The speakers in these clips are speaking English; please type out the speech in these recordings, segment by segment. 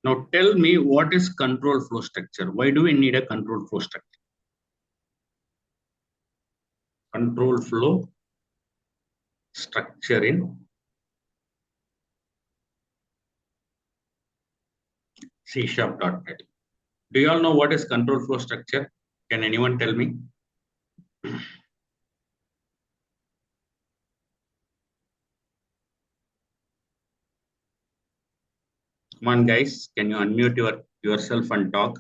Now tell me what is control flow structure? Why do we need a control flow structure? Control flow structure in C#.NET. Do you all know what is control flow structure? Can anyone tell me? Come on, guys. Can you unmute yourself and talk?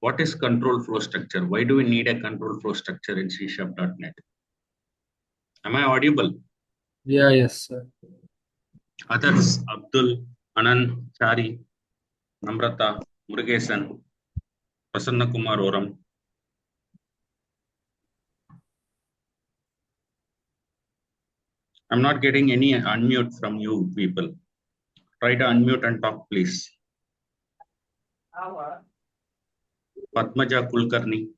What is control flow structure? Why do we need a control flow structure in C#.NET? Am I audible? Yeah, yes, sir. Others, Abdul, Anand, Chari, Namrata, Murugesan, Prasanna Kumar Oram. I'm not getting any unmute from you people. Try to unmute and talk, please. Padmaja Kulkarni.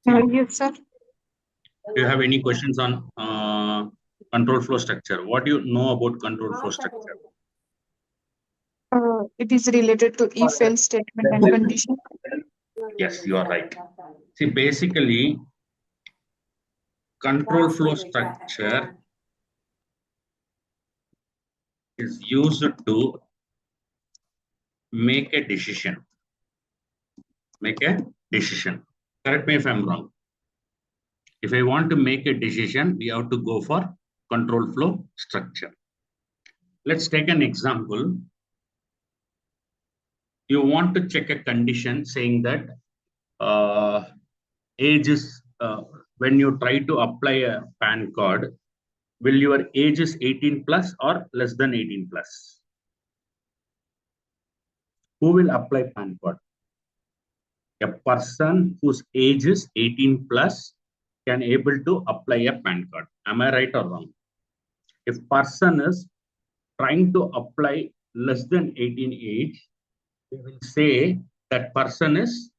Yes, sir. Do you have any questions on control flow structure? What do you know about control flow structure? It is related to if-else statement and condition. Yes, you are right. See, basically, control flow structure is used to make a decision. Make a decision. Correct me if I'm wrong. If I want to make a decision, we have to go for control flow structure. Let's take an example. You want to check a condition saying that age is, when you try to apply a PAN card, will your age is 18 plus or less than 18 plus? Who will apply PAN card? A person whose age is 18 plus can able to apply a PAN card. Am I right or wrong? If person is trying to apply less than 18 age, we will say that person is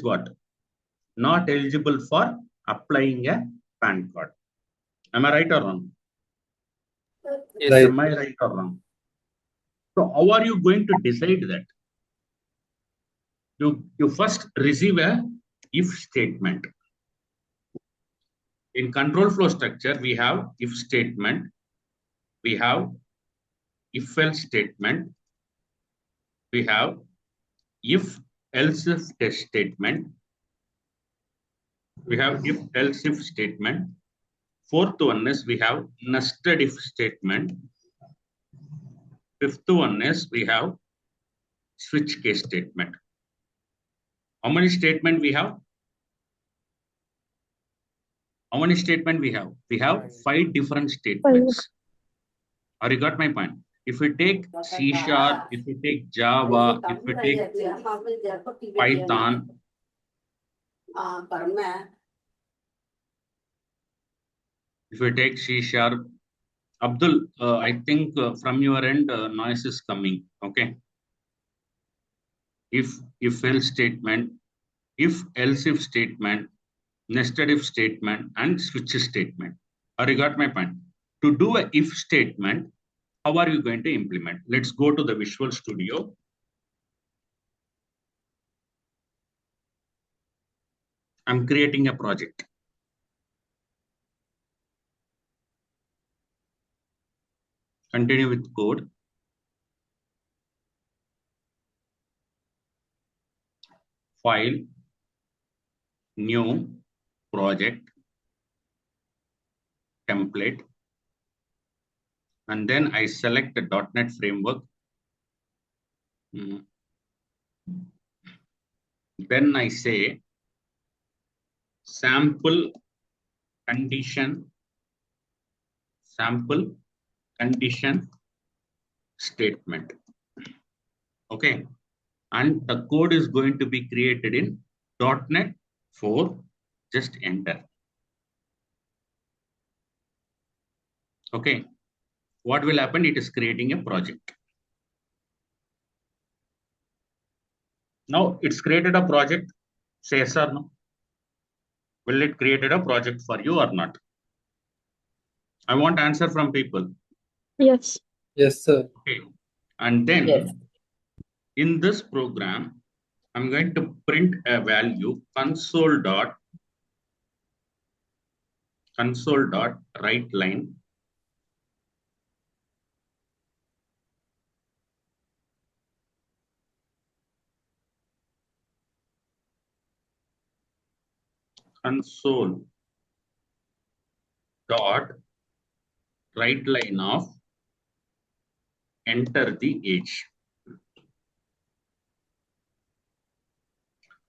what? Not eligible for applying a PAN card. Am I right or wrong? Yes. Am I right or wrong? So how are you going to decide that? You first receive a if statement. In control flow structure, we have if statement, we have if else statement, we have if else if statement, we have if else if statement. Fourth one is we have nested if statement. Fifth one is we have switch case statement. How many statement we have? How many statement we have? We have 5 different statements. Or you got my point? If we take C#, if we take Java, if we take Python, if we take C#, Abdul, I think from your end noise is coming. Okay. If else statement, if else if statement, nested if statement, and switch statement. Or you got my point? To do a if statement, how are you going to implement? Let's go to the Visual Studio. I'm creating a project. Continue with code. File, new, project, template. And then I select the .NET framework. Then I say sample condition statement. Okay. And the code is going to be created in .NET 4. Just enter. Okay. What will happen? It is creating a project. Now it's created a project. Say yes or no. Will it created a project for you or not? I want answer from people. Yes. Yes, sir. Okay. And then Yes. in this program, I'm going to print a value console dot write line console dot write line of enter the age.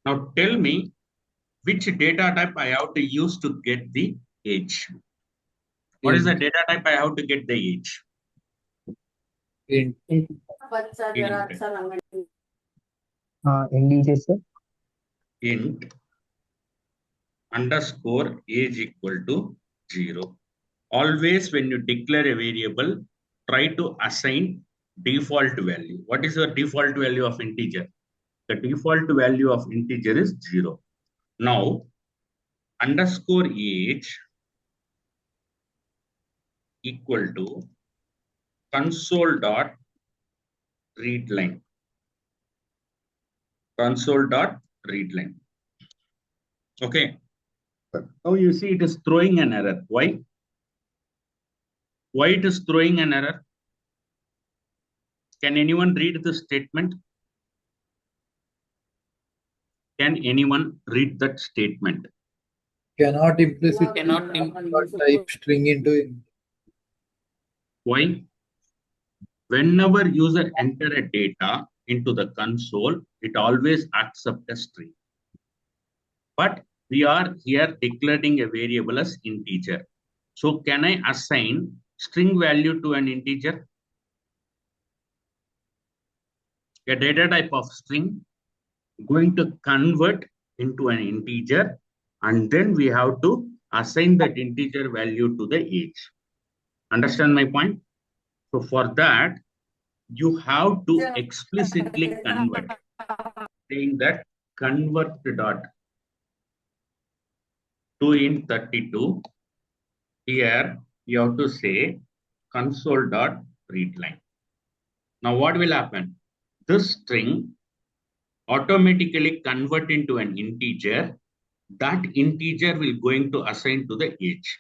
Now tell me which data type I have to use to get the age. What is the Int. data type I have to get the age? Int. Int. Integer, sir. Int underscore age equal to 0. Always when you declare a variable, try to assign default value. What is the default value of integer? The default value of integer is 0. Now, underscore age equal to console dot read line. Console dot read line. Okay. Now you see it is throwing an error. Why? Why it is throwing an error? Can anyone read the statement? Can anyone read that statement? Cannot implicitly Cannot type string into int. Why? Whenever user enter a data into the console, it always accepts a string. But we are here declaring a variable as integer. So can I assign string value to an integer? A data type of string going to convert into an integer, and then we have to assign that integer value to the age. Understand my point? So for that, you have to explicitly convert, saying that convert dot to int 32. Here you have to say console dot read line. Now what will happen? This string automatically convert into an integer. That integer will going to assign to the age.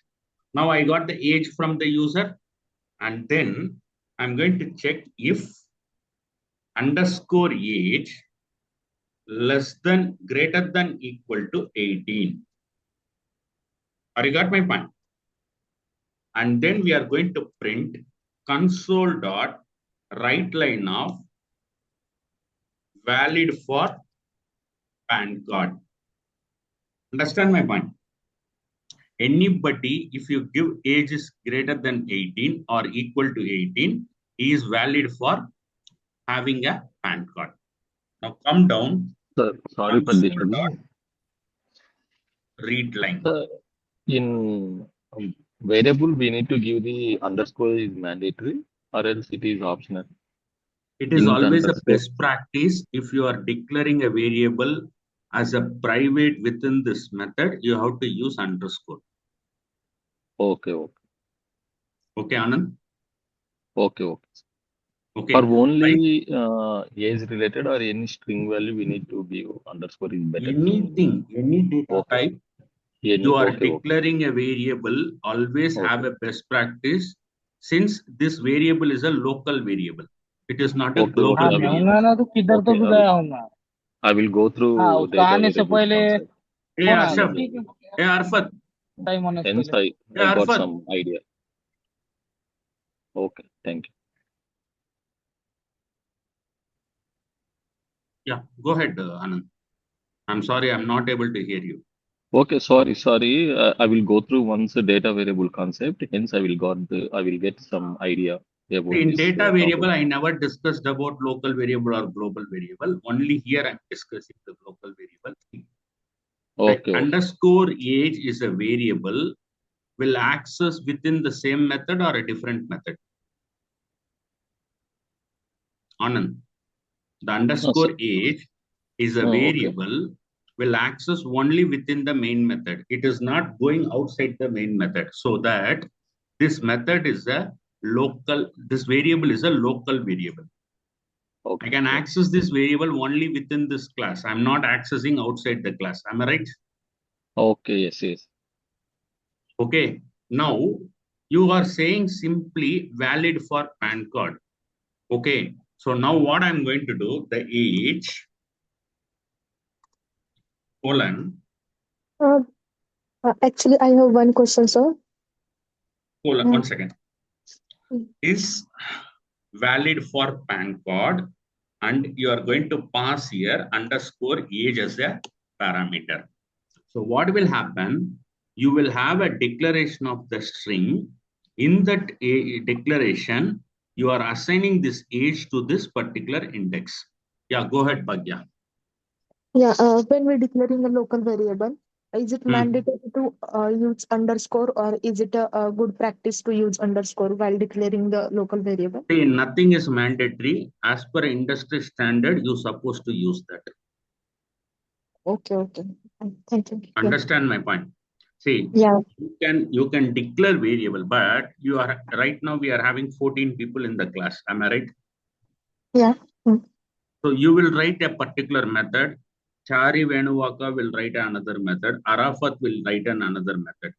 Now I got the age from the user, and then I'm going to check if underscore age less than greater than equal to 18. Or you got my point? And then we are going to print console dot write line of valid for PAN card. Understand my point? Anybody, if you give age is greater than 18 or equal to 18, he is valid for having a PAN card. Now come down. Sir, sorry for disturbing. Read line. Sir, in variable, we need to give the underscore is mandatory, or else it is optional. It is Int always a underscore. best practice. If you are declaring a variable as a private within this method, you have to use underscore. Okay, okay. Okay, Anand? Okay, okay. Okay. For only age related or any string value, we need to give underscore is better. Anything, any data Okay. type, Any, you are okay, declaring a variable, always Okay. have a best practice, since this variable is a local variable. It is not a Okay, global okay, variable. मैं तो किधर तो Okay, भी गया हूँ मैं I will go through हाँ उसका data आने से variable पहले concept. Hey, फोन आया था Arshad. ठीक है Hey, Arfat. टाइम होने से Hence, पहले I got Arfat. some idea. Okay, thank you. Yeah, go ahead, Anand. I'm sorry, I'm not able to hear you. Okay, sorry. I will go through once the data variable concept. Hence, I will get some idea about In this data variable, topic. I never discussed about local variable or global variable. Only here I'm discussing the local variable. Okay, okay. Underscore age is a variable, will access within the same method or a different method. Anand, the underscore age is a variable, will access only within the main method. It is not going outside the main method. So that this method is a local, this variable is a local variable. I Okay. can access this variable only within this class. I'm not accessing outside the class. Am I right? Okay. Yes. Yes. Okay. Now you are saying simply valid for PAN card. Okay. So now what I'm going to do, the age colon Uh, Actually, I have one question, sir. colon, Uh, 1 second, mm, is valid for PAN card, and you are going to pass here underscore age as a parameter. So what will happen? You will have a declaration of the string. In that declaration, you are assigning this age to this particular index. Yeah, go ahead, Bhagya. yeah, when we're declaring a local variable, is it mandatory to use underscore, or is it a good practice to use underscore while declaring the local variable? See, nothing is mandatory. As per industry standard, you're supposed to use that. Okay, okay. Thank you. Yeah. Understand my point? See, Yeah. you can declare variable, but you are right now we are having 14 people in the class. Am I right? Yeah. Mm. So you will write a particular method. Chari Venuvaka will write another method. Arafat will write another method.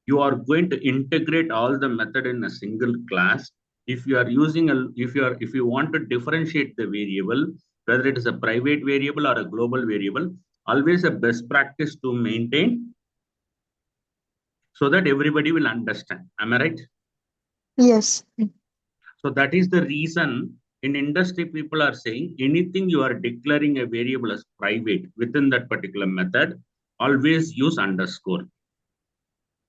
You are going to integrate all the method in a single class. If you are using if you want to differentiate the variable, whether it is a private variable or a global variable, always a best practice to maintain so that everybody will understand. Am I right? Yes. Mm. So that is the reason in industry people are saying anything you are declaring a variable as private within that particular method, always use underscore.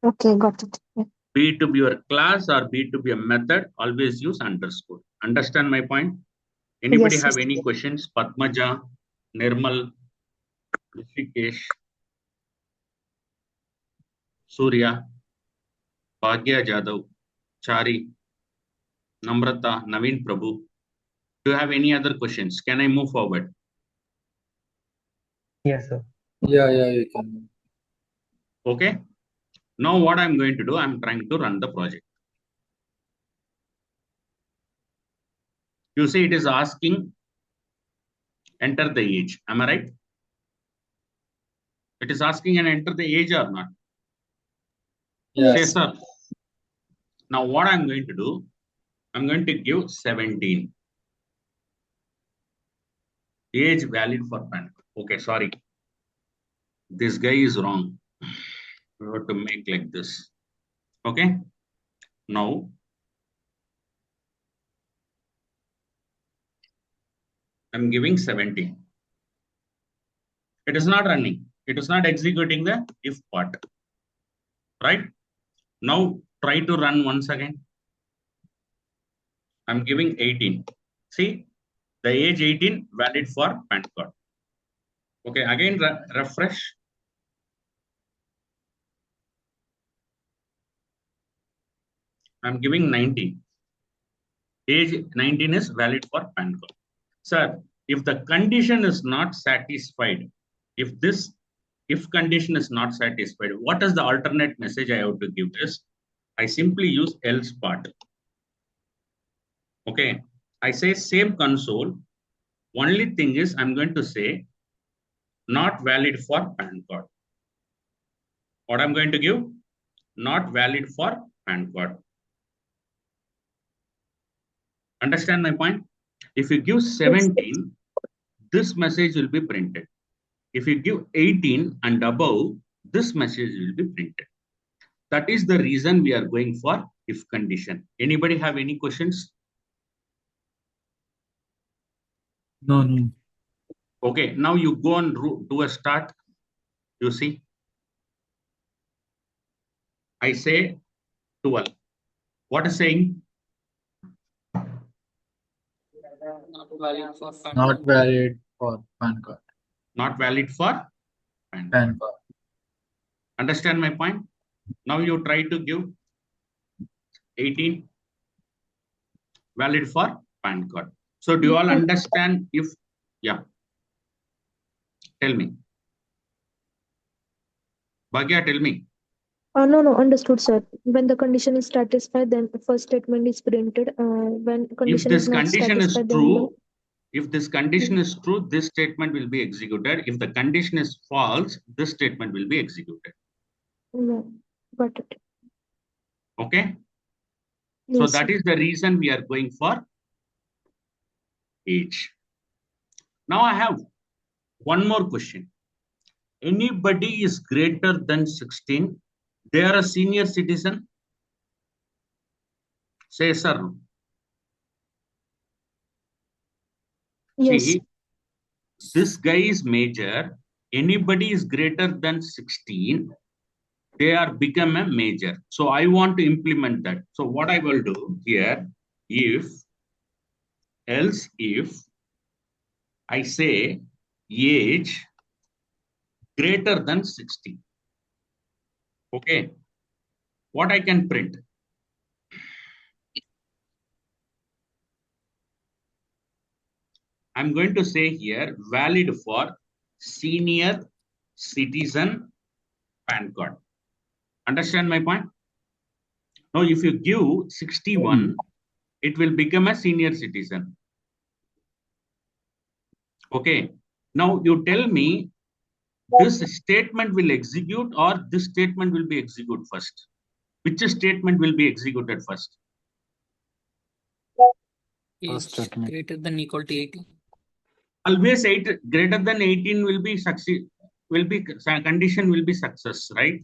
Okay, got it. Yeah. Be it to be your class or be it to be a method, always use underscore. Understand my point? Anybody Yes, have yes. any questions? Padmaja, Nirmal, Rishikesh, Surya, Bhagya Jadhav, Chari, Namrata, Naveen Prabhu. Do you have any other questions? Can I move forward? Yes, sir. Yeah, you can. Okay. Now what I'm going to do, I'm trying to run the project. You see it is asking enter the age. Am I right? It is asking and enter the age or not? Yeah. Say Yes. sir. Now what I'm going to do, I'm going to give 17. Age valid for PAN. Okay, sorry. This guy is wrong. We have to make like this. Okay. Now I'm giving 17. It is not running. It is not executing the if part. Right? Now try to run once again. I'm giving 18. See, the age 18 valid for PAN card. Okay, again refresh. I'm giving 19. Age 19 is valid for PAN card. Sir, if the condition is not satisfied, if this if condition is not satisfied, what is the alternate message I have to give is I simply use else part. Okay, I say same console. Only thing is I'm going to say not valid for PAN card. What I'm going to give? Not valid for PAN card. Understand my point? If you give Yes. 17, this message will be printed. If you give 18 and above, this message will be printed. That is the reason we are going for if condition. Anybody have any questions? No, no. Okay, now you go and do a start. You see, I say 12. What is saying? Not valid for Not valid for PAN card. Not valid for PAN card. PAN card. Understand my point? Now you try to give 18 valid for PAN card. So do you all understand if, yeah, tell me. Bhagya, tell me. No, understood, sir. When the condition is satisfied, then the first statement is printed. When If condition this is not condition is satisfied, then true, this statement will be executed. If the condition is false, this statement will be executed. yeah, got it. Okay. So Yes, that sir. is the reason we are going for age. Now I have one more question. Anybody is greater than 16, they are a senior citizen? Say, sir. Yes. See, this guy is major. Anybody is greater than 16, they are become a major. So I want to implement that. So what I will do here, else if I say age greater than 60. Okay. What I can print? I'm going to say here valid for senior citizen PAN card. Understand my point? Now, if you give 61, it will become a senior citizen. Okay. Now, you tell me this statement will execute or this statement will be executed first. Which statement will be executed first? First Age statement. greater than equal to 18. Always greater than 18 will be succeed, condition will be success, right?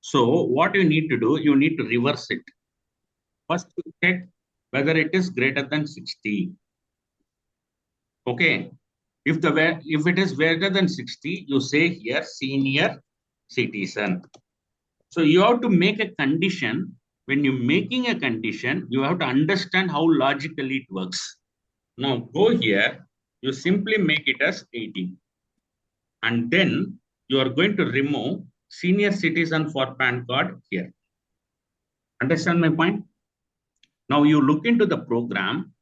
So what you need to do, you need to reverse it. First, you check whether it is greater than 60. Okay. If it is greater than 60, you say here senior citizen. So you have to make a condition. When you're making a condition, you have to understand how logically it works. Now go here, you simply make it as 18. And then you are going to remove senior citizen for PAN card here. Understand my point? Now you look into the program.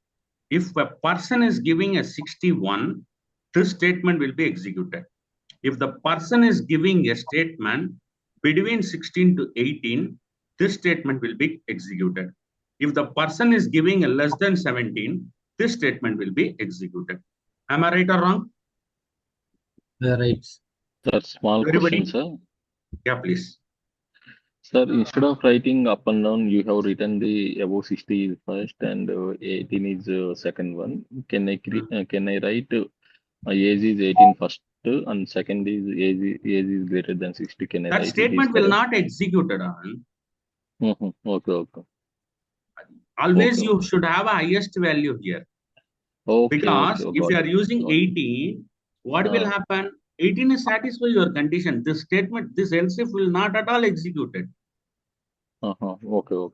If a person is giving a 61, this statement will be executed. If the person is giving a statement between 16 to 18, this statement will be executed. If the person is giving a less than 17, this statement will be executed. Am I right or wrong? Yeah, right. Sir, small Everybody? question, sir. Yeah, please. Sir, instead of writing up and down, you have written the above 60 is first and 18 is second one. Can I write age is 18 first and second is age is greater than 60? Can I That write it is statement will correct? not execute, Anand. Okay. Always Okay. you should have a highest value here. Okay. Because if Got you it. are using Got it. 18, what will happen? 18 is satisfy your condition. This statement, this else if will not at all executed. Okay.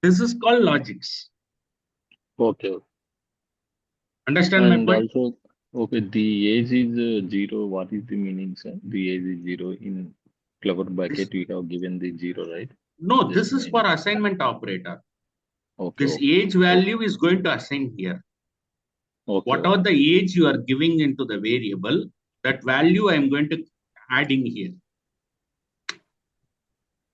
This is called logics. Okay. Understand my And point? also, okay, the age is 0. What is the meaning, sir? The age is 0 in clever This, bracket. You have given the 0, right? no, Just this is for meaning. assignment operator. Okay. This age value is going to assign here. Okay. Whatever the age you are giving into the variable, that value I am going to add in here.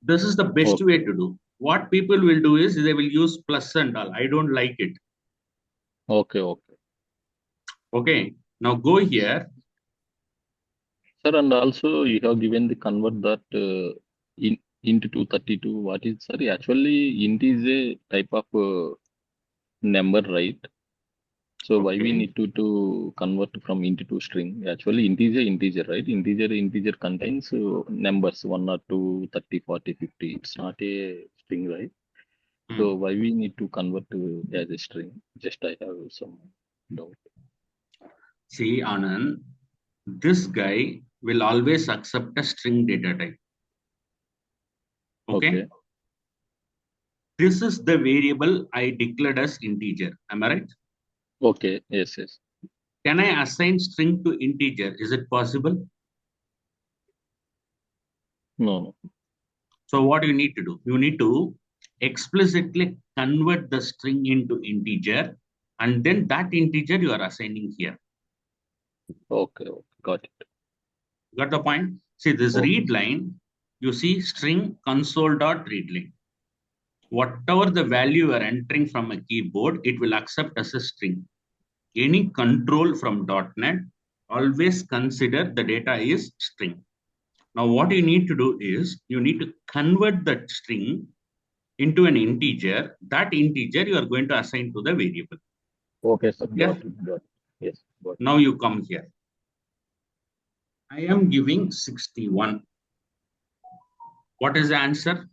This is the best way to do. What people will do is they will use plus and all. I don't like it. Okay. Okay. Now go here. Sir, and also you have given the convert that into 232. What is, sorry, actually int is a type of number, right? So why we Okay. need to convert from int to string? Actually, integer, right? Integer contains numbers 1 or 2, 30, 40, 50. It's not a string, right? So why we need to convert to as a string? Just I have some doubt. See, Anand, this guy will always accept a string data type. Okay. This is the variable I declared as integer. Am I right? Okay. Yes. Can I assign string to integer? Is it possible? No. So what you need to do? You need to explicitly convert the string into integer, and then that integer you are assigning here. Okay. Got it. Got the point? See, this Okay. read line, you see string console.readline. Whatever the value you are entering from a keyboard, it will accept as a string. Any control from .NET, always consider the data is string. Now what you need to do is, you need to convert that string into an integer. That integer you are going to assign to the variable. Okay, sir. Yes. Got it. Got it. Yes. Got it. Now you come here. I am giving 61. What is the answer?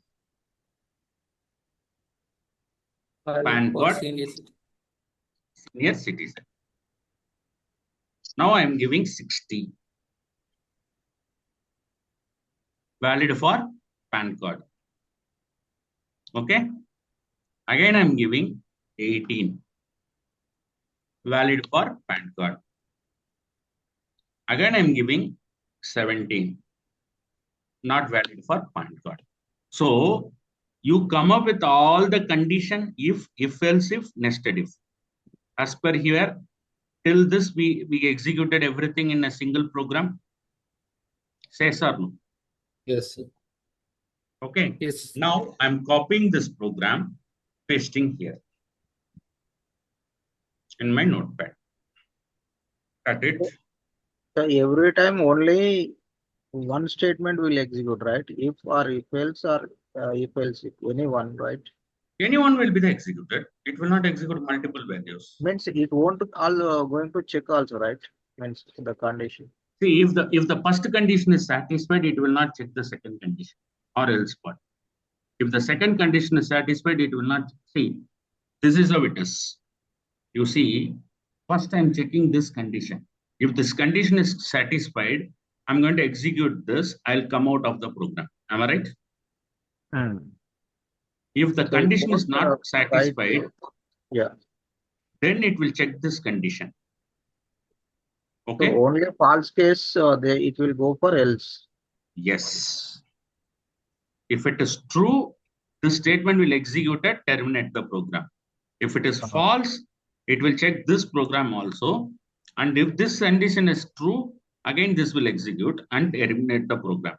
PAN card, Senior citizen. senior citizen. Now I am giving 60. Valid for PAN card. Okay. Again, I am giving 18. Valid for PAN card. Again, I am giving 17. Not valid for PAN card. So you come up with all the condition if, else, if, nested if. As per here, till this we executed everything in a single program. Say yes or no? Yes, sir. Okay. Yes. Now I'm copying this program, pasting here in my notepad. Cut it. So every time only one statement will execute, right? If or if else or if else, if any one, right? Anyone will be the executed. It will not execute multiple values. Means it won't all going to check also, right? Means the condition. See, if the first condition is satisfied, it will not check the second condition or else part. If the second condition is satisfied, it will not see. This is how it is. You see, first I'm checking this condition. If this condition is satisfied, I'm going to execute this. I'll come out of the program. Am I right? If the So condition it is not won't, satisfied, yeah. then it will check this condition. Okay. So only false case, it will go for else. Yes. If it is true, the statement will execute and terminate the program. If it is false, it will check this program also. And if this condition is true, again this will execute and terminate the program.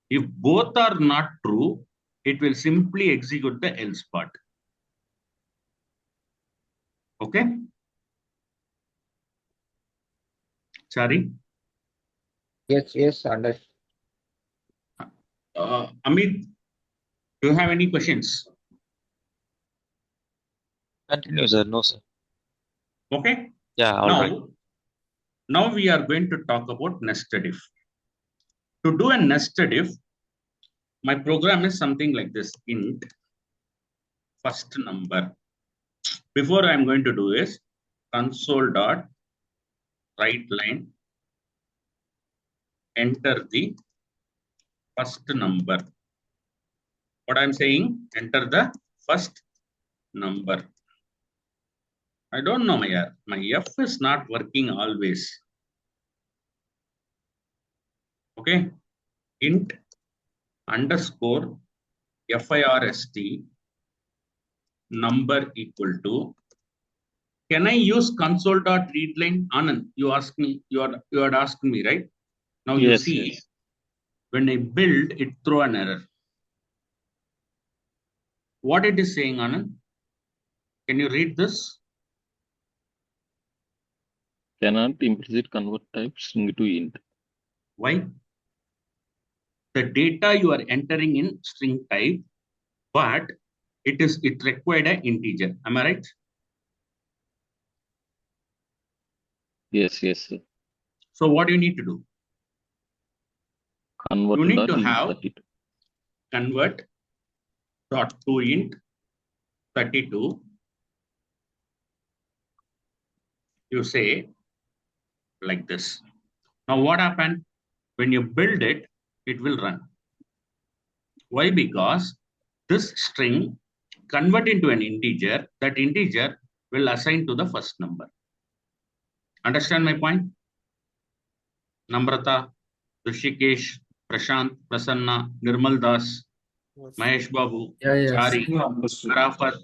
If both are not true, it will simply execute the else part. Okay. Sorry. Yes, understood. Amit, do you have any questions? Continue, sir. No, sir. Okay. Yeah, all right. Now we are going to talk about nested if. To do a nested if, my program is something like this: int first number. Before I'm going to do is console dot write line, enter the first number. What I'm saying, enter the first number. I don't know, my F is not working always. Okay, int underscore FIRST number equal to. Can I use console.readline? Anand, you asked me, you had asked me, right? Now you Yes, see, yes. when I build, it throw an error. What it is saying, Anand? Can you read this? Cannot implicit convert type string to int. Why? The data you are entering in string type, but it required an integer. Am I right? Yes, yes, sir. So what do you need to do? Convert You need dot to int have 32. convert dot to int 32. You say like this. Now what happened? When you build it, it will run. Why? Because this string convert into an integer. That integer will assign to the first number. Understand my point? Namrata, Rishikesh, Prashant, Prasanna, Nirmal Das, Mahesh Babu, Chari, Arafat.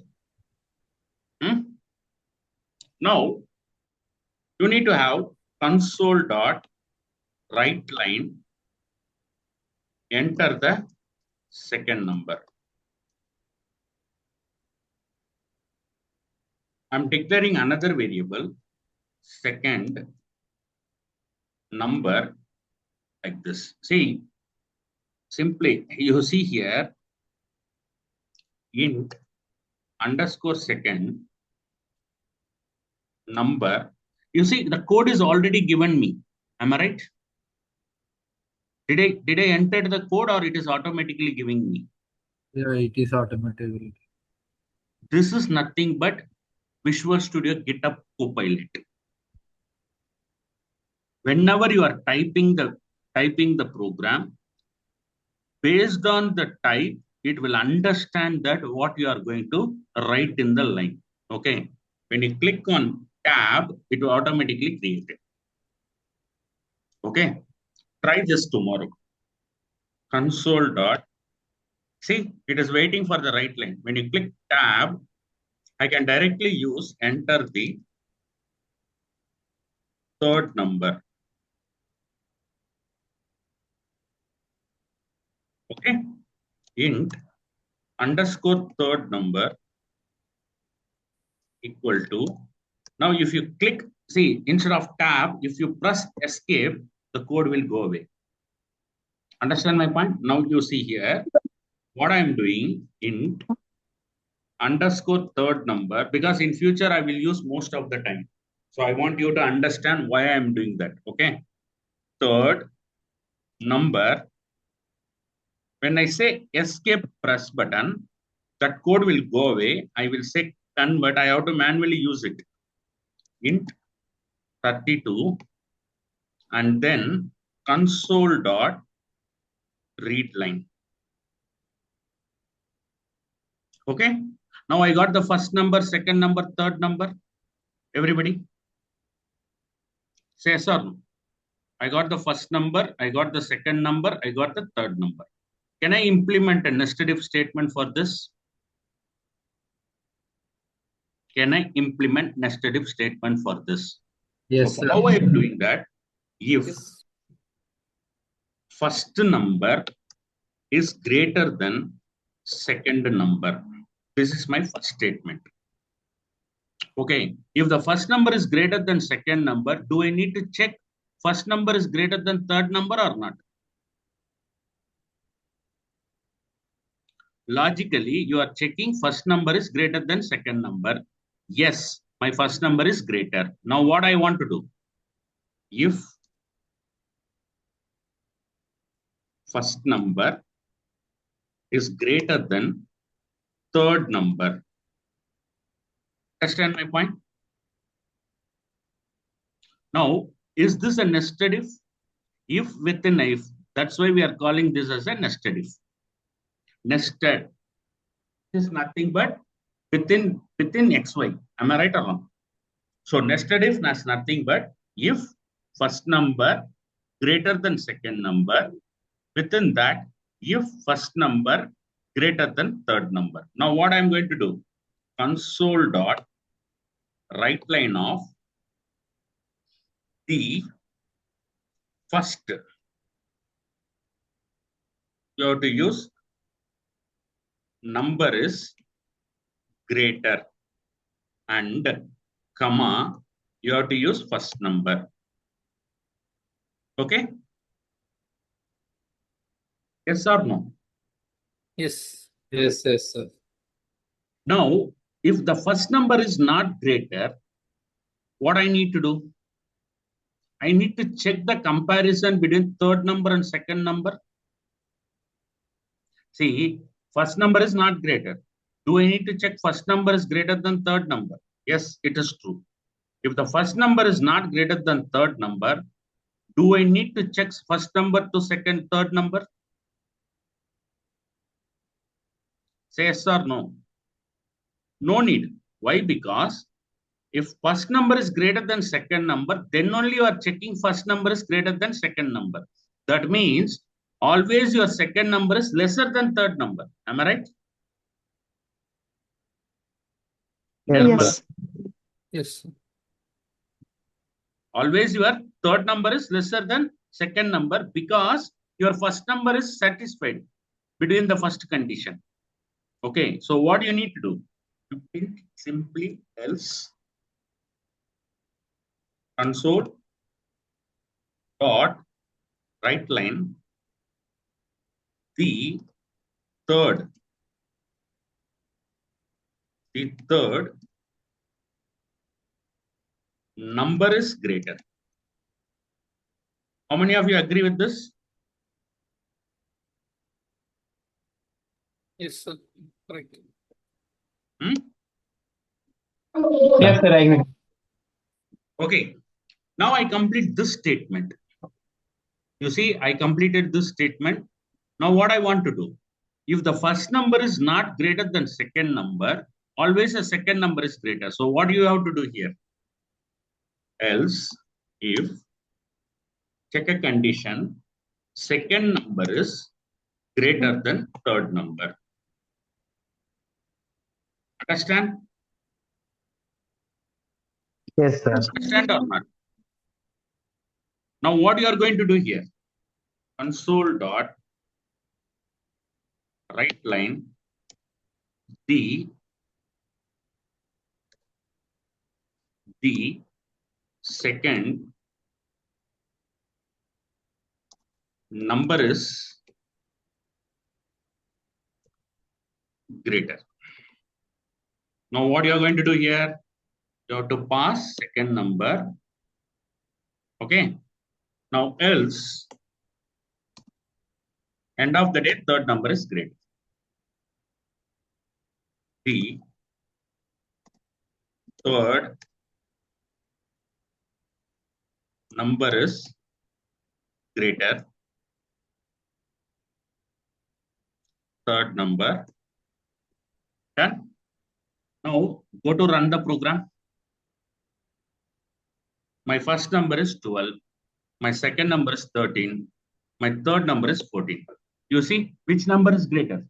Now, you need to have console dot write line, enter the second number. I'm declaring another variable, second number, like this. See, simply you see here, int underscore second number. You see the code is already given me. Am I right? Did I enter the code or it is automatically giving me? Yeah, it is automatically. This is nothing but Visual Studio GitHub Copilot. Whenever you are typing the program, based on the type, it will understand that what you are going to write in the line. Okay. When you click on tab, it will automatically create it. Okay. Try this tomorrow. Console dot. See, it is waiting for the right line. When you click tab, I can directly use enter the third number. Okay. Int underscore third number equal to. Now, if you click, see, instead of tab, if you press escape, the code will go away. Understand my point? Now you see here, what I'm doing, int underscore third number, because in future I will use most of the time. So I want you to understand why I'm doing that. Okay. Third number. When I say escape press button, that code will go away. I will say convert. I have to manually use it. Int 32 and then console dot read line. Okay. Now I got the first number, second number, third number. Everybody say yes or no. I got the first number, I got the second number, I got the third number. Can I implement a nested if statement for this? Can I implement nested if statement for this? Yes, So sir. how I am doing that? If Yes. first number is greater than second number, this is my first statement. Okay, if the first number is greater than second number, do I need to check first number is greater than third number or not? Logically, you are checking first number is greater than second number. Yes, my first number is greater. Now what I want to do? If first number is greater than third number. Understand my point? Now, is this a nested if? If within if. That's why we are calling this as a nested if. Nested is nothing but within xy. Am I right or wrong? So nested if is nothing but if first number greater than second number, within that if first number greater than third number. Now what I'm going to do? Console dot right line of the first. You have to use number is greater and comma, you have to use first number. Okay? Yes or no? Yes. Yes, yes, sir. Now, if the first number is not greater, what I need to do? I need to check the comparison between third number and second number. See, first number is not greater. Do I need to check first number is greater than third number? Yes, it is true. If the first number is not greater than third number, do I need to check first number to second, third number? Say yes or no. No need. Why? Because if first number is greater than second number, then only you are checking first number is greater than second number. That means always your second number is lesser than third number. Am I right? Yes. Yes. Always your third number is lesser than second number because your first number is satisfied. between the first condition. Okay, so what you need to do? You print simply else console dot write line the third number is greater. How many of you agree with this? Yes, sir. Correct. Yes, sir, I agree. Okay, now I complete this statement. You see, I completed this statement. Now what I want to do, if the first number is not greater than second number, always a second number is greater. So what do you have to do here? Else, if check a condition, second number is greater than third number. Understand? Yes, sir. Understand or not? Now what you are going to do here? Console dot write line the second number is greater. Now what you are going to do here? You have to pass second number. Okay. Now else, end of the day, third number is greater. The third number is greater. Third number. Done. Now go to run the program. My first number is 12. My second number is 13. My third number is 14. You see, which number is greater?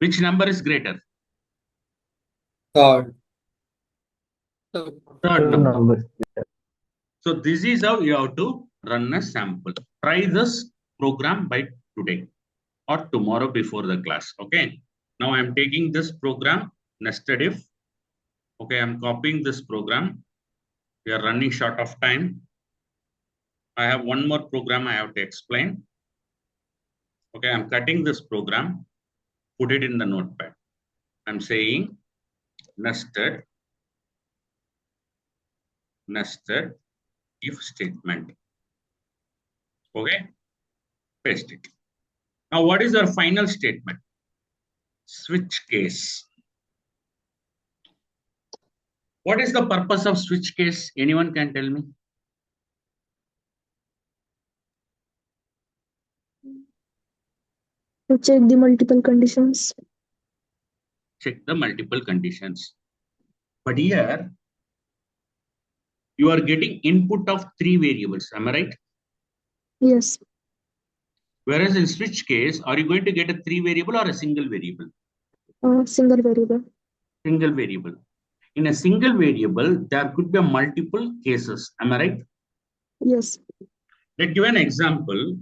Which number is greater? Third. Third number. Number. So this is how you have to run a sample. Try this program by today or tomorrow before the class. Okay. Now I'm taking this program, nested if. Okay, I'm copying this program. We are running short of time. I have one more program I have to explain. Okay, I'm cutting this program, put it in the notepad. I'm saying nested if statement. Okay, paste it. Now, what is our final statement? Switch case. What is the purpose of switch case? Anyone can tell me? To check the multiple conditions. Check the multiple conditions. But here, you are getting input of 3 variables. Am I right? Yes. Whereas in switch case, are you going to get a 3 variable or a single variable? Single variable. Single variable. In a single variable, there could be multiple cases. Am I right? Yes. Let's give an example.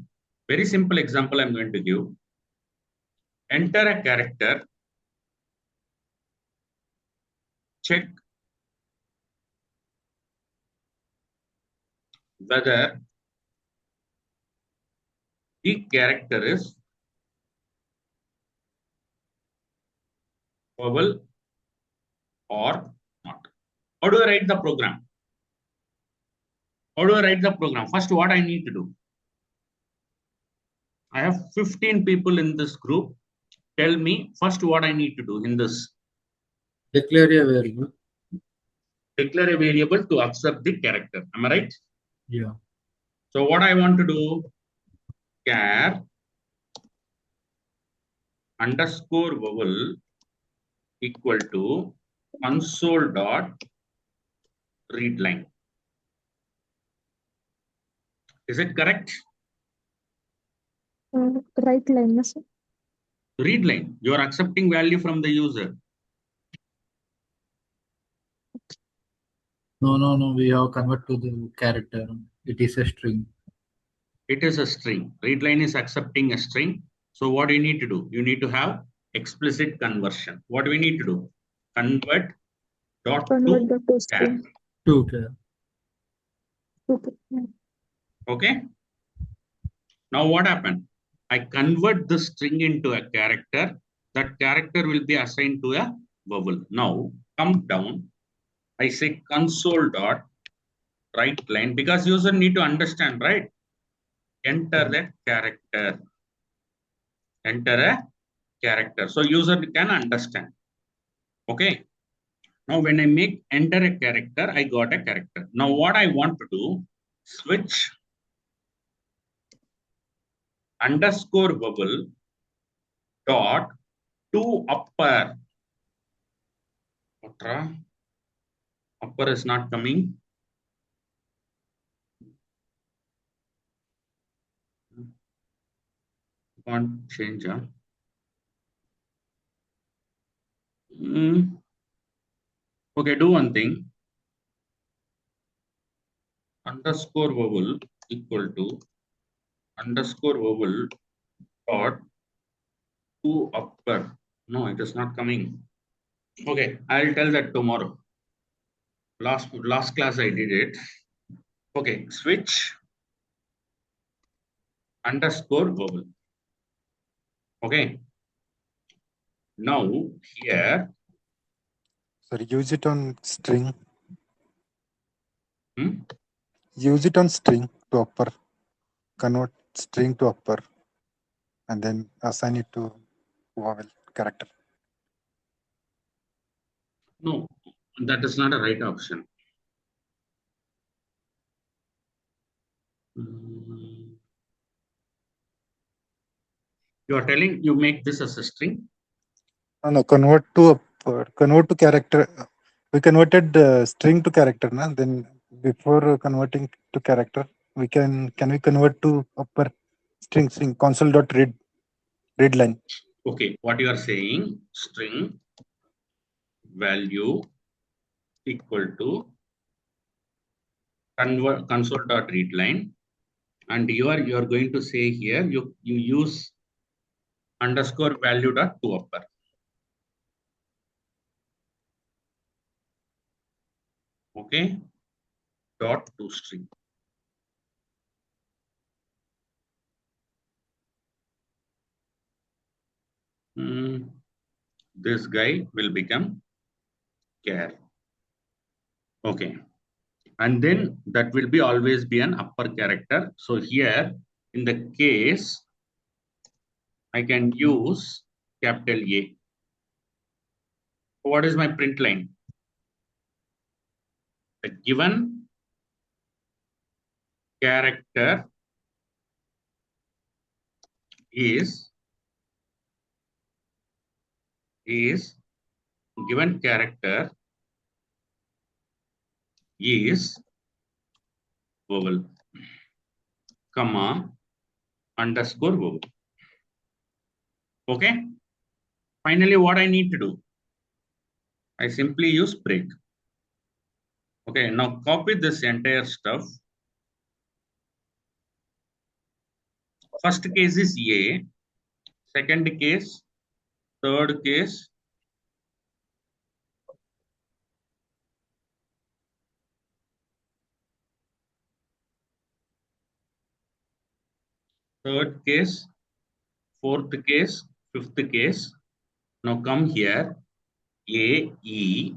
Very simple example I'm going to give. Enter a character. Check whether the character is vowel or not. How do I write the program? How do I write the program? First, what I need to do? I have 15 people in this group. Tell me first what I need to do in this. Declare a variable. Declare a variable to accept the character. Am I right? Yeah. So what I want to do? Char underscore vowel equal to console dot read line. Is it correct? Right line, sir. Read line. You are accepting value from the user. No. We have convert to the character. It is a string. It is a string. Readline is accepting a string. So what do you need to do? You need to have explicit conversion. What do we need to do? Convert dot Convert to the char. string. Okay. Okay. Okay. Now what happened? I convert the string into a character. That character will be assigned to a vowel. Now come down. I say console dot write line because user need to understand, right? Enter that character. Enter a character. So user can understand. Okay. Now when I make enter a character, I got a character. Now what I want to do, switch underscore vowel dot to upper. Upper is not coming. Can't change. Okay, do one thing. Underscore vowel equal to underscore vowel dot to upper. No, it is not coming. Okay, I'll tell that tomorrow. Last class I did it. Okay, switch underscore vowel. Okay. Now here. Sorry, use it on string. Hmm? Use it on string to upper. Convert string to upper. And then assign it to vowel character. No, that is not a right option. You are telling you make this as a string? No, convert to upper. Convert to character. We converted string to character. Na? Then before converting to character, can we convert to upper string console.read line. Okay, what you are saying, string value equal to convert console.read line, and you are going to say here you use underscore value dot to upper. Okay, dot to string. This guy will become char. Okay, and then that will be always be an upper character. So here in the case I can use capital A. What is my print line? The given character is given character is vowel, comma, underscore vowel. Okay. Finally, what I need to do? I simply use break. Okay. Now copy this entire stuff. First case is A. Second case, third case, third case, fourth case, fifth case. Now come here, A, E.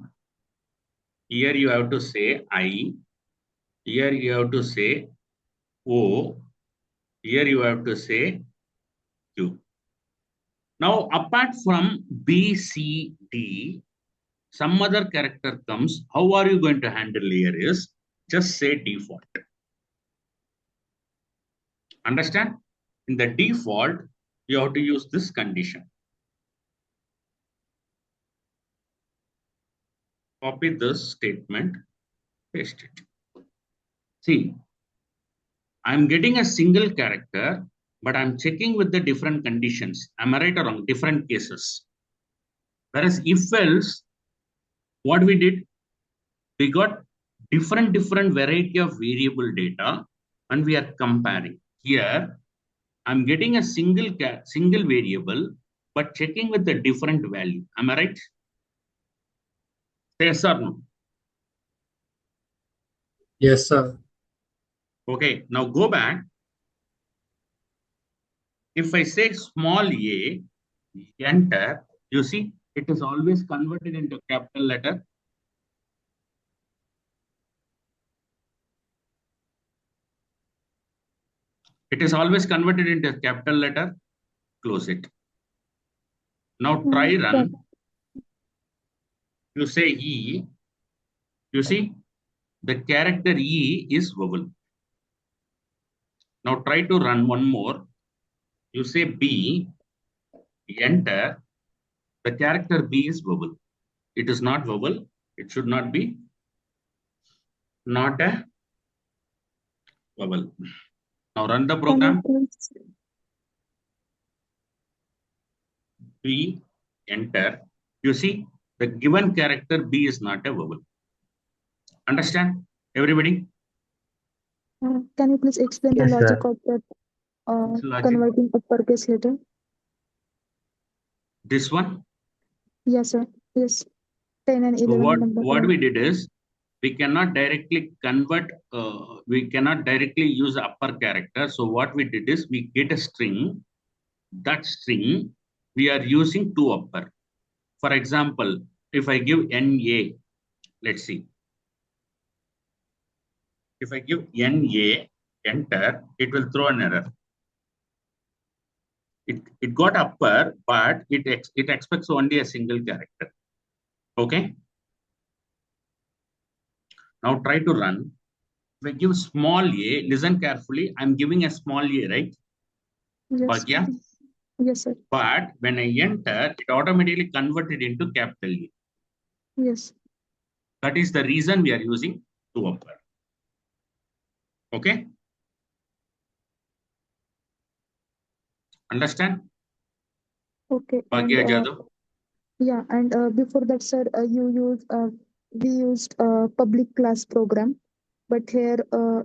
Here you have to say I. Here you have to say O. Here you have to say Q. Now, apart from B, C, D, some other character comes. How are you going to handle here is just say default. Understand? In the default, you have to use this condition. Copy this statement, paste it. See, I'm getting a single character, but I'm checking with the different conditions. Am I right or wrong? Different cases. Whereas if else, what we did, we got different variety of variable data and we are comparing. Here, I'm getting a single variable, but checking with a different value. Am I right? Yes or no? Yes, sir. Okay, now go back. If I say small a, enter, you see, it is always converted into capital letter. It is always converted into a capital letter. Close it. Now try run. You say E. You see, the character E is vowel. Now try to run one more. You say B. Enter. The character B is vowel. It is not vowel. It should not be not a vowel. Now run the Can you program. please? B. Enter. You see, the given character B is not a vowel. Understand, everybody? Can you please explain the Yes, logic sir. of that Which logic? converting uppercase letter? This one. Yes, sir. Yes. 10 and So 11 number. what we did is we cannot directly convert. We cannot directly use upper character. So what we did is we get a string. That string we are using two upper. For example, if I give NA, let's see. If I give NA, enter, it will throw an error. It got upper, but it expects only a single character. Okay. Now try to run. If I give small a, listen carefully. I'm giving a small a, right? Yes. Bhagya? Yes, sir. But when I enter, it automatically converted into capital A. Yes. That is the reason we are using two upper. Okay? Understand? Okay. Bhagya And Jadhav? yeah, and before that, sir, we used public class program, but here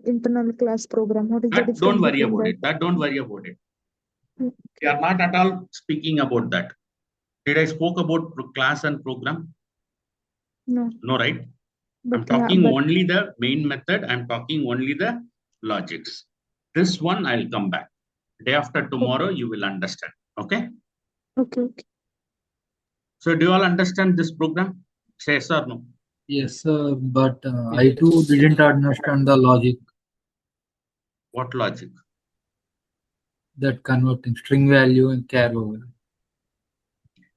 internal class program. What is the That difference don't worry between about that? it. That don't worry about it. Mm. We are not at all speaking about that. Did I spoke about class and program? No, No, right? but I'm talking but only the main method. I'm talking only the logics. This one I'll come back. Day after tomorrow, you will understand. Okay? okay. So do you all understand this program? Say yes or no? Yes, sir. But I Yes. too didn't understand the logic What logic? that converting string value and char over.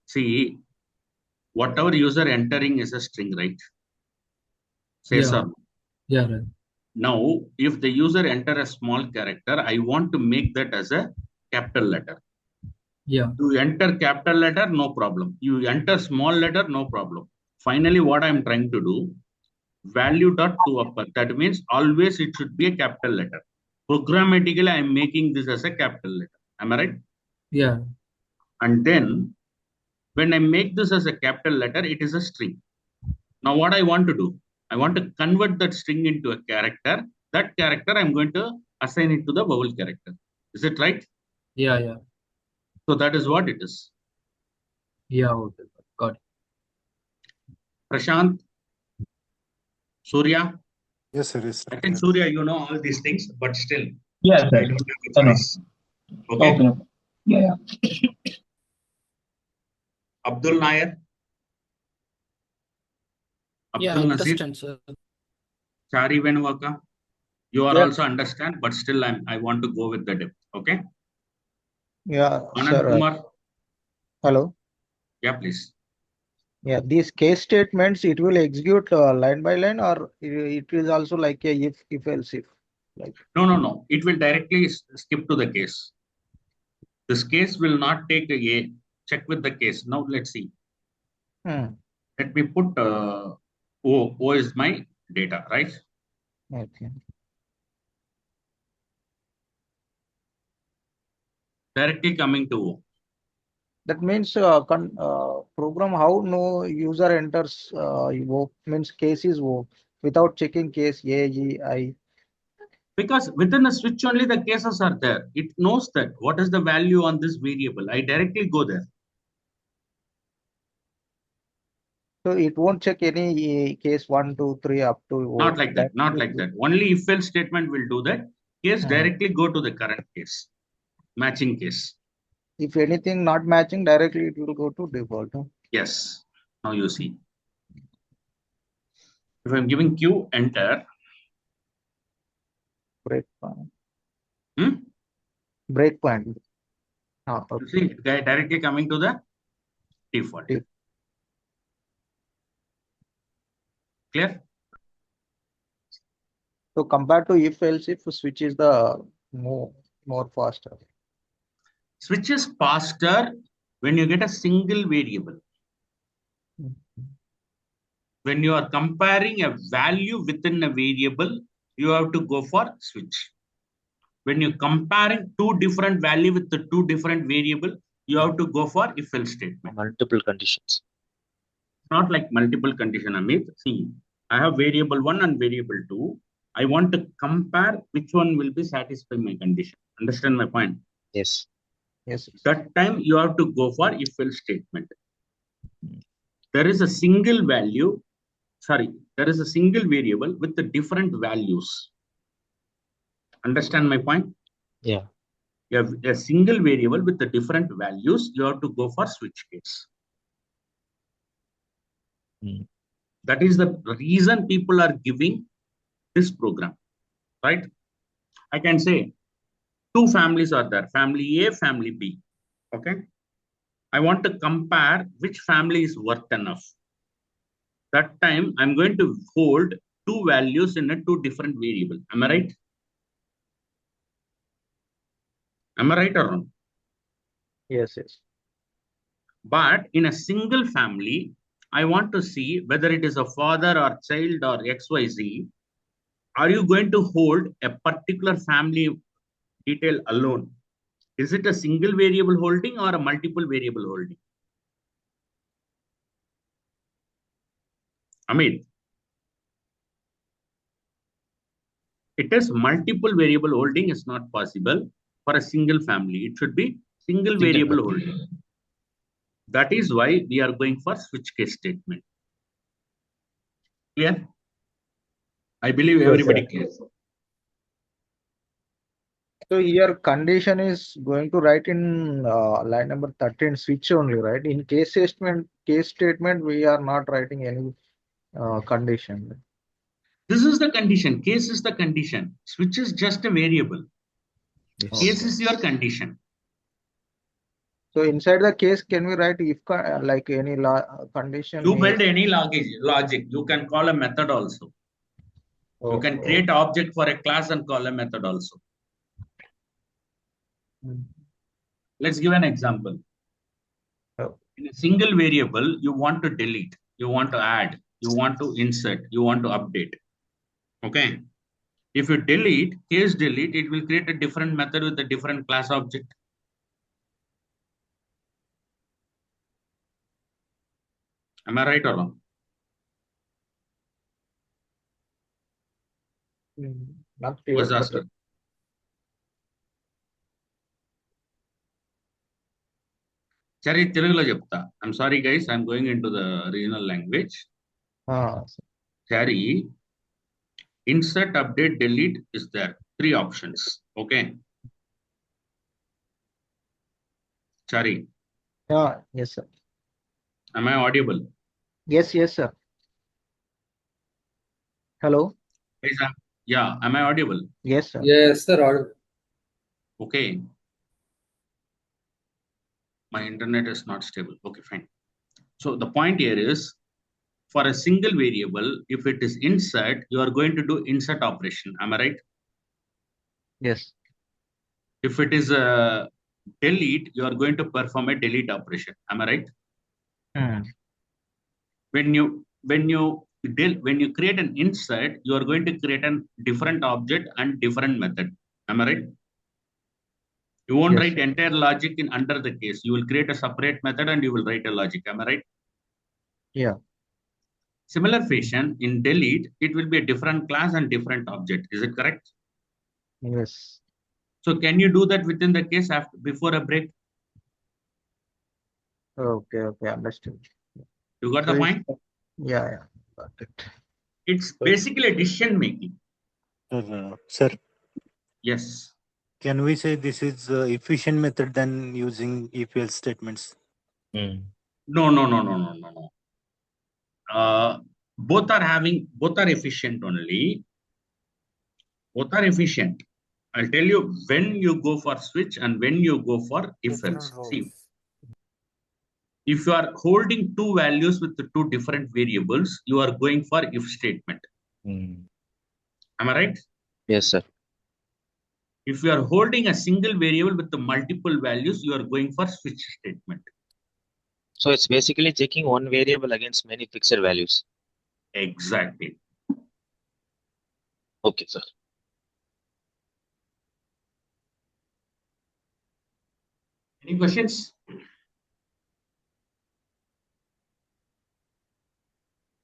See, whatever user entering is a string, right? Say yes Yeah. or no? Yeah, right. Now, if the user enter a small character, I want to make that as a capital letter. Yeah. You enter capital letter, no problem. You enter small letter, no problem. Finally, what I'm trying to do, value dot to upper. That means always it should be a capital letter. Programmatically, I'm making this as a capital letter. Am I right? Yeah. And then when I make this as a capital letter, it is a string. Now, what I want to do, I want to convert that string into a character. That character, I'm going to assign it to the vowel character. Is it right? Yeah. Yeah. So that is what it is. Yeah. Okay. Got it. Prashant, Surya. Yes, sir. Yes, I sir. think Surya, you know all these things, but still, Yes, I sir. don't have a choice. Okay. Okay. Yeah. Abdul Nair. Yeah, Abdul Nasir. understand, sir. Chari Venwaka. You are Yeah. also understand, but still I want to go with the depth. Okay. Yeah, Anand sir. Kumar. Hello. Yeah, please. Yeah, these case statements, it will execute line by line, or it is also like a if else if. Like. No. It will directly skip to the case. This case will not take a check with the case. Now let's see. Let me put O is my data, right? Okay. Directly coming to O. That means program how no user enters means case is without checking case A, E, I. Because within a switch only the cases are there. It knows that what is the value on this variable. I directly go there. So it won't check any case 1, 2, 3 up to. Not like that. Not like that. Only if else statement will do that. Case directly go to the current case. Matching case. If anything not matching, directly it will go to default. Huh? Yes. Now you see. If I'm giving Q, enter. Breakpoint. Hmm? Breakpoint. Oh, okay. You see, directly coming to the default. Clear? So compared to if else, if switch is the more faster. Switch is faster when you get a single variable. When you are comparing a value within a variable, you have to go for switch. When you're comparing two different value with the two different variable, you have to go for if else statement. Multiple conditions. Not like multiple condition, Amit. See, I have variable 1 and variable 2. I want to compare which one will be satisfy my condition. Understand my point? Yes. Yes. That time you have to go for if else statement. There is a single value. There is a single variable with the different values. Understand my point? Yeah. You have a single variable with the different values. You have to go for switch case. That is the reason people are giving this program, right? I can say two families are there, family A, family B. Okay. I want to compare which family is worth enough. That time I'm going to hold two values in a two different variable. Am I right? Am I right or wrong? Yes, yes. But in a single family, I want to see whether it is a father or child or XYZ. Are you going to hold a particular family detail alone? Is it a single variable holding or a multiple variable holding? Amit, it is multiple variable holding is not possible for a single family. It should be single variable holding. That is why we are going for switch case statement. Clear? I believe everybody clear. So here condition is going to write in line number 13 switch only, right? In case statement, we are not writing any condition. This is the condition. Case is the condition. Switch is just a variable. Yes. Case is your condition. So inside the case, can we write if like any condition? You build any logic. You can call a method also. You can create an object for a class and call a method also. Let's give an example. In a single variable, you want to delete, you want to add, you want to insert, you want to update. Okay. If you delete, case delete, it will create a different method with a different class object. Am I right or wrong? Not clear. Chari Telugulo chepta. I'm sorry guys, I'm going into the regional language. Chari, insert, update, delete is there. Three options. Okay. Chari. Yeah, yes, sir. Am I audible? Yes, sir. Hello. Yeah, am I audible? Yes, sir. Yes, sir. Audible. Okay. My internet is not stable. Okay, fine. So the point here is, for a single variable, if it is insert, you are going to do insert operation. Am I right? Yes. If it is a delete, you are going to perform a delete operation. Am I right? When you create an insert, you are going to create a different object and different method. Am I right? You won't write entire logic in under the case. You will create a separate method and you will write a logic. Am I right? Yeah. Similar fashion, in delete, it will be a different class and different object. Is it correct? Yes. So can you do that within the case after before a break? Okay. Okay. Understood. You got So the it's- point? yeah. Yeah. Got it. It's basically a decision making. Sir, Yes. can we say this is efficient method than using if else statements? Hmm. No. Both are efficient only. Both are efficient. I'll tell you when you go for switch and when you go for if else. See, if you are holding two values with the two different variables, you are going for if statement. Hmm. Am I right? Yes, sir. If you are holding a single variable with the multiple values, you are going for switch statement. So it's basically checking one variable against many fixed values. Exactly. Okay, sir. Any questions?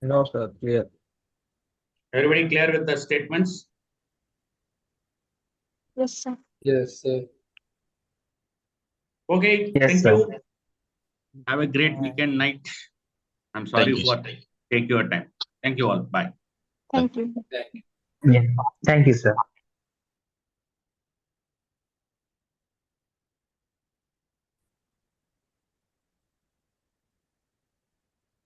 No, sir. Clear. Everybody clear with the statements? Yes, sir. Yes, sir. Okay, Yes, thank sir. you. Have a great weekend night. I'm sorry Thank you, for sir. take your time. Thank you all. Bye. Thank you. Thank you. Yeah. Thank you, sir.